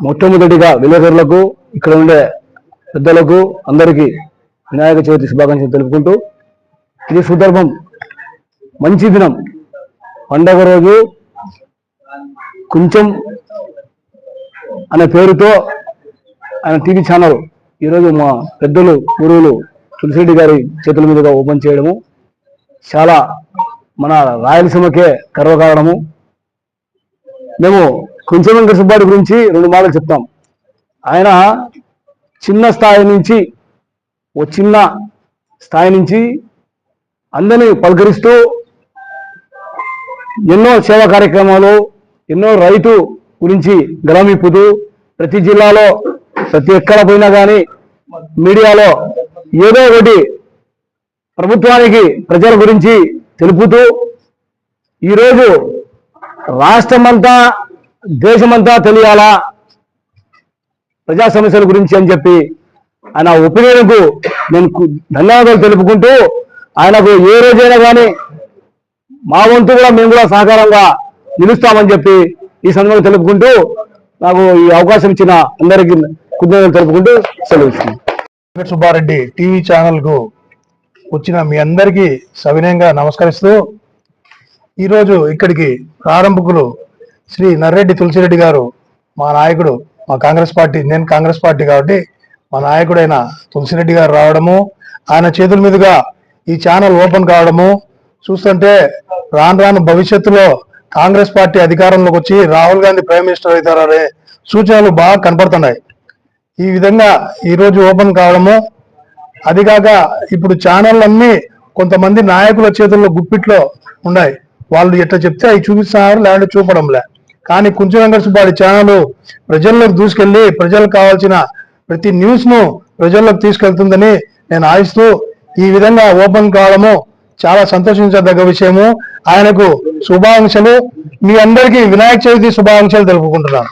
మొట్టమొదటిగా విలేకరులకు ఇక్కడ ఉండే పెద్దలకు అందరికీ వినాయక చవితి శుభాకాంక్షలు తెలుపుకుంటూ, ఇది సుదర్భం మంచి దినం, పండగ రోజు కొంచెం అనే పేరుతో ఆయన టీవీ ఛానల్ ఈరోజు మా పెద్దలు గురువులు తులసిరెడ్డి గారి చేతుల మీదుగా ఓపెన్ చేయడము చాలా మన రాయలసీమకే గర్వకారణము. మేము కొంచెం వెంకట సుబ్బారెడ్డి గురించి 2 మాటలు చెప్తాం. ఆయన చిన్న స్థాయి నుంచి అందరినీ పలకరిస్తూ ఎన్నో సేవా కార్యక్రమాలు, ఎన్నో రైతు గురించి గలమిప్పుతూ, ప్రతి జిల్లాలో ప్రతి ఎక్కడ పోయినా కానీ మీడియాలో ఏదో ఒకటి ప్రభుత్వానికి ప్రజల గురించి తెలుపుతూ ఈరోజు రాష్ట్రమంతా దేశమంతా తెలియాలా ప్రజా సమస్యల గురించి అని చెప్పి ఆయన ఒపీనియన్కు నేను ధన్యవాదాలు తెలుపుకుంటూ, ఆయనకు ఏ రోజైనా కానీ మా వంతు కూడా మేము కూడా సహకారంగా నిలుస్తామని చెప్పి ఈ సందర్భంగా తెలుపుకుంటూ, నాకు ఈ అవకాశం ఇచ్చిన అందరికీ కృతజ్ఞతలు తెలుపుకుంటూ సెలవుస్తున్నాను. సుబ్బారెడ్డి టీవీ ఛానల్కు వచ్చిన మీ అందరికీ సవినయంగా నమస్కరిస్తూ, ఈరోజు ఇక్కడికి ప్రారంభకులు శ్రీ నర్రెడ్డి తులసిరెడ్డి గారు, మా నాయకుడు, మా కాంగ్రెస్ పార్టీ, నేను కాంగ్రెస్ పార్టీ కాబట్టి మా నాయకుడైన తులసిరెడ్డి గారు రావడము, ఆయన చేతుల మీదుగా ఈ ఛానల్ ఓపెన్ కావడము చూస్తుంటే రాను భవిష్యత్తులో కాంగ్రెస్ పార్టీ అధికారంలోకి వచ్చి రాహుల్ గాంధీ ప్రైమ్ మినిస్టర్ అవుతారనే సూచనలు బాగా కనపడుతున్నాయి. ఈ విధంగా ఈరోజు ఓపెన్ కావడము, అదిగాక ఇప్పుడు ఛానళ్ళన్నీ కొంతమంది నాయకుల చేతుల్లో గుప్పిట్లో ఉన్నాయి. వాళ్ళు ఎట్లా చెప్తే అవి చూపిస్తున్నారు, లేదంటే చూపడంలే. కానీ కొంచెం వెంకట సుబ్బారెడ్డి ఛానల్ ప్రజల్లోకి దూసుకెళ్లి ప్రజలకు కావాల్సిన ప్రతి న్యూస్ ను ప్రజల్లోకి తీసుకెళ్తుందని నేను ఆశిస్తూ ఈ విధంగా ఓపెన్ కావడము చాలా సంతోషించదగ్గ విషయము. ఆయనకు శుభాకాంక్షలు, మీ అందరికీ వినాయక చవితి శుభాకాంక్షలు తెలుపుకుంటున్నాను.